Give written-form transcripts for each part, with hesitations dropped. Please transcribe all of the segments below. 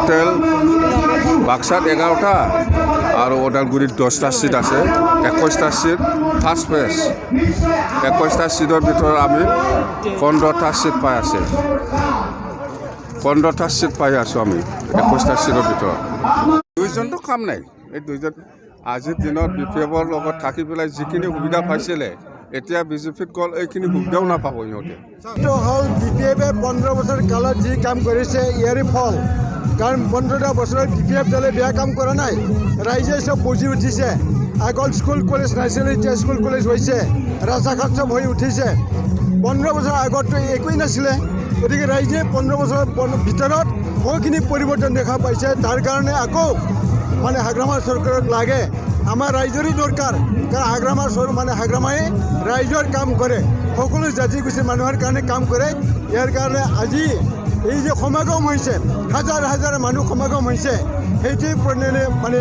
total বাক্সাত 11টা আৰু ওদালগুৰিত 10টা সিট আছে 21টা সিট ফাৰ্ষ্ট প্লেচ 21টা সিটৰ ভিতৰত আমি 15টা সিট পাই আছে 15টা সিট পাই আছোঁ আমি 21টা সিটৰ ভিতৰত দুইজনটো কাম নাই এই দুইজন আজিৰ দিনত বিপিএফৰ লগত থাকি পেলাই যিখিনি সুবিধা পাইছিলে এতিয়া বিজেপিত গ'ল এইখিনি সুবিধাও নাপাব সিহঁতে হ'ল বিপিএফে 15 বছৰ কালত যি কাম কৰিছে ইয়াৰে ফল কাৰণ 15টা বছৰত বিপিএফ দলে বেয়া কাম কৰা নাই ৰাইজে চব বুজি উঠিছে আগত স্কুল কলেজ নাছিলে এতিয়া স্কুল কলেজ হৈছে ৰাস্তা ঘাট চব হৈ উঠিছে 15 বছৰ আগততো একোৱেই নাছিলে গতিকে ৰাইজে 15 বছৰৰ ভিতৰত বহুখিনি পৰিৱৰ্তন দেখা পাইছে তাৰ কাৰণে আকৌ মানে হাগ্ৰামাৰ চৰকাৰক লাগে আমাৰ ৰাইজৰে দৰকাৰ কাৰণ হাগ্ৰামাই ৰাইজৰ কাম কৰে সকলো জাতি গোষ্ঠীৰ মানুহৰ কাৰণে কাম কৰে ইয়াৰ কাৰণে আজি এই যে সমাগম হৈছে হাজাৰ হাজাৰ মানুহ সমাগম হৈছে সেইটোৱে মানে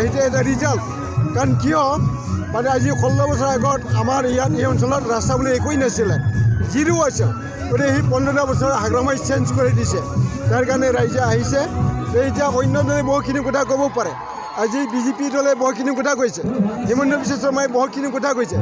সেইটো এটা ৰিজাল্ট কাৰণ কিয় মানে আজি 16 বছৰ আগত আমাৰ ইয়াত এই অঞ্চলত ৰাস্তা বুলি একোৱেই নাছিলে জিৰো আছিল গতিকে সেই 15টা বছৰ হাগ্ৰামাই চেঞ্জ কৰি দিছে তাৰ কাৰণে ৰাইজে আহিছে এতিয়া অন্য দলে বহুখিনি কথা ক'ব পাৰে আজি বিজেপি দলে বহুখিনি কথা কৈছে হিমন্ত বিশ্ব শৰ্মাই বহুখিনি কথা কৈছে